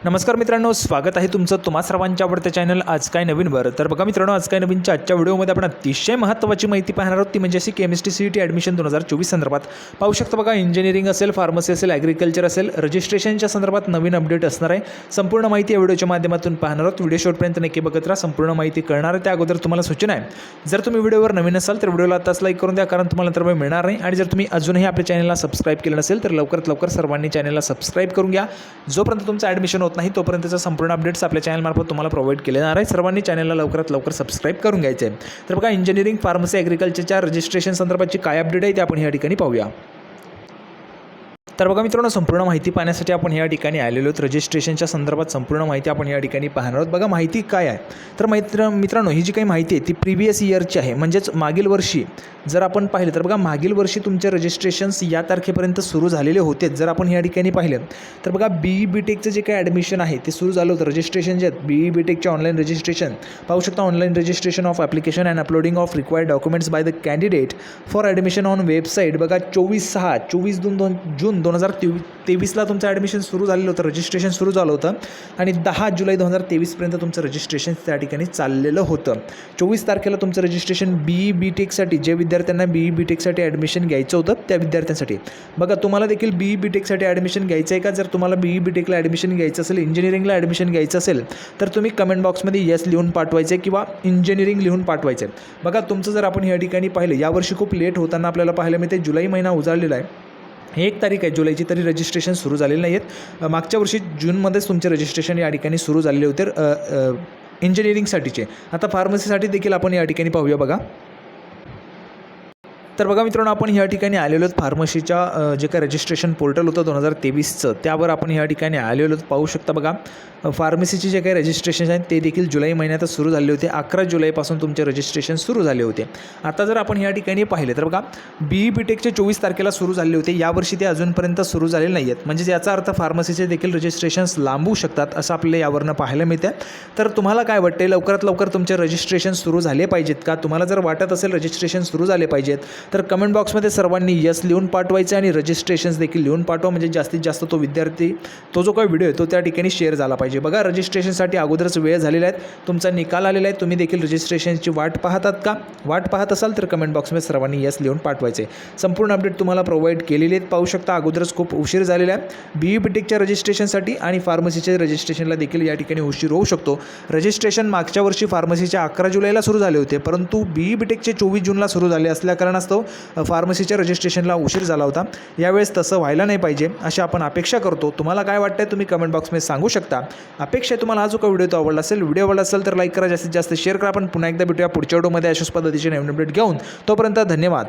नमस्कार मित्रांनो, स्वागत आहे तुमचं तुम्हा सर्वांच्या आवडत्या चॅनल आज काय नवीन वर। तर बघा मित्रांनो, आज काय नवीनच्या आजच्या व्हिडिओमध्ये आपण अतिशय महत्त्वाची माहिती पाहणार आहोत, ती म्हणजे अशी केमिस्ट्री सीईटी ॲडमिशन 2024 संदर्भात पाहू शकता। बघा, इंजिनिअरिंग असेल, फार्मसी असेल, ॲग्रिकल्चर असेल, रजिस्ट्रेशनच्या संदर्भात नवीन अपडेट असणार आहे। संपूर्ण माहिती या व्हिडिओच्या माध्यमातून पाहणार आहोत। व्हिडिओ शेवटपर्यंत नक्की बघत राहा, संपूर्ण माहिती कळणार आहे। त्या अगोदर तुम्हाला सूचना आहे, जर तुम्ही व्हिडिओवर नवीन असाल तर व्हिडिओला आताच लाईक करून द्या, कारण तुम्हाला तर मिळणार नाही। आणि जर तुम्ही अजूनही आपल्या चॅनलला सबस्क्राईब केलं नसेल तर लवकरात लवकर सर्वांनी चॅनलला सबस्क्राईब करून घ्या। जोपर्यंत तुमचं ॲडमिशन होत नाही तोपर्यंतचा संपूर्ण अपडेट्स आपल्या चॅनलमार्फत तुम्हाला प्रोव्हाइड केले जाणार आहे। सर्वांनी चॅनलला लवकरात लवकर सबस्क्राईब करून घ्यायचे आहे। तर बघा, इंजिनिअरिंग, फार्मसी, ॲग्रिकल्चरच्या रजिस्ट्रेशन संदर्भाची काय अपडेट आहे ते आपण या ठिकाणी पाहूया। तर बघा मित्रांनो, संपूर्ण माहिती पाहण्यासाठी आपण या ठिकाणी आलेलो आहोत। रजिस्ट्रेशनच्या संदर्भात संपूर्ण माहिती आपण या ठिकाणी पाहणार आहोत। बघा, माहिती काय आहे तर मित्रांनो, ही जी काही माहिती आहे ती प्रिव्हियस इयरची आहे, म्हणजेच मागील वर्षी जर आपण पाहिलं तर बघा, मागील वर्षी तुमचे रजिस्ट्रेशन्स या तारखेपर्यंत सुरू झालेले होते। जर आपण या ठिकाणी पाहिलं तर बघा, BE BTechचं जे काही ॲडमिशन आहे ते सुरू झालं होतं। रजिस्ट्रेशन जे आहेत BE BTechचे ऑनलाईन रजिस्ट्रेशन पाहू शकता। Online registration of application and uploading of required documents by the candidate for admission on website. बघा, 24 जून 2023ला तुमचं ॲडमिशन सुरू झालेलं होतं, रजिस्ट्रेशन सुरू झालं होतं आणि 10 जुलै 2023पर्यंत तुमचं रजिस्ट्रेशन त्या ठिकाणी चाललेलं होतं। 24 तारखेला तुमचं रजिस्ट्रेशन BE BTechसाठी, जे विद्यार्थ्यांना BE BTechसाठी ॲडमिशन घ्यायचं होतं त्या विद्यार्थ्यांसाठी। बघा, तुम्हाला देखील BE BTechसाठी ॲडमिशन घ्यायचं आहे का? जर तुम्हाला BE BTechला ॲडमिशन घ्यायचं असेल, इंजिनिअरिंगला ॲडमिशन घ्यायचं असेल तर तुम्ही कमेंट बॉक्समध्ये येस लिहून पाठवायचं आहे किंवा इंजिनिअरिंग लिहून पाठवायचं आहे। बघा, तुमचं जर आपण या ठिकाणी पाहिलं, यावर्षी खूप लेट होताना आपल्याला पाहायला मिळते। जुलै महिना उजाडलेला आहे, 1 तारीख आहे जुलैची, तरी रजिस्ट्रेशन सुरू झालेले नाही आहेत। मागच्या वर्षी जूनमध्येच तुमचे रजिस्ट्रेशन या ठिकाणी सुरू झालेले होते इंजिनिअरिंगसाठीचे। आता फार्मसीसाठी देखील आपण या ठिकाणी पाहूया। बघा, तर बघा मित्रांनो, आपण या ठिकाणी आलेलो आहोत फार्मसीच्या जे काही रजिस्ट्रेशन पोर्टल होतं 2023चं, त्यावर आपण या ठिकाणी आलेलो आहोत। पाहू शकता बघा, फार्मसीचे जे काही रजिस्ट्रेशन आहेत ते देखील जुलै महिन्यातच सुरू झाले होते। 11 जुलैपासून तुमचे रजिस्ट्रेशन सुरू झाले होते। आता जर आपण या ठिकाणी पाहिले तर बघा, BE BTechचे 24 तारखेला सुरू झाले होते, यावर्षी ते अजूनपर्यंत सुरू झालेले नाही आहेत। म्हणजे याचा अर्थ फार्मसीचे देखील रजिस्ट्रेशन्स लांबू शकतात असं आपल्याला यावरनं पाहायला मिळते। तर तुम्हाला काय वाटते, लवकरात लवकर तुमचे रजिस्ट्रेशन सुरू झाले पाहिजेत का? तुम्हाला जर वाटत असेल रजिस्ट्रेशन सुरू झाले पाहिजेत तर कमेंट बॉक्समध्ये सर्वांनी यस लिहून पाठवायचं आणि रजिस्ट्रेशन्स देखील लिहून पाठवा, म्हणजे जास्तीत जास्त तो विद्यार्थी, तो जो काही व्हिडिओ आहे तो त्या ठिकाणी शेअर झाला पाहिजे। बघा, रजिस्ट्रेशनसाठी अगोदरच वेळ झालेला आहे, तुमचा निकाल आलेला आहे। तुम्ही देखील रजिस्ट्रेशनची वाट पाहतात का? वाट पाहत असाल तर कमेंट बॉक्समध्ये सर्वांनी यस लिहून पाठवायचे। संपूर्ण अपडेट तुम्हाला प्रोव्हाइड केलेली आहेत। पाहू शकता, अगोदरच खूप उशीर झालेला आहे BE BTechच्या रजिस्ट्रेशनसाठी, आणि फार्मसीच्या रजिस्ट्रेशनला देखील या ठिकाणी उशीर होऊ शकतो। रजिस्ट्रेशन मागच्या वर्षी फार्मसीच्या 11 जुलैला सुरू झाले होते, परंतु BE BTechचे 24 जूनला सुरू झाले असल्या कारणास्तव फार्मसीच्या रजिस्ट्रेशनला उशीर झाला होता। यावेळेस तसं व्हायला नाही पाहिजे अशी आपण अपेक्षा करतो। तुम्हाला काय वाटतंय तुम्ही कमेंट बॉक्समध्ये सांगू शकता। अपेक्षा आहे तुम्हाला हा जो काही व्हिडिओ आवडला असेल, व्हिडिओ आवडला असेल तर लाईक करा, जास्तीत जास्त शेअर करा। आपण पुन्हा एकदा भेटूया पुढच्या व्हिडिओमध्ये अशाच पद्धतीचे नवीन अपडेट घेऊन। तोपर्यंत धन्यवाद।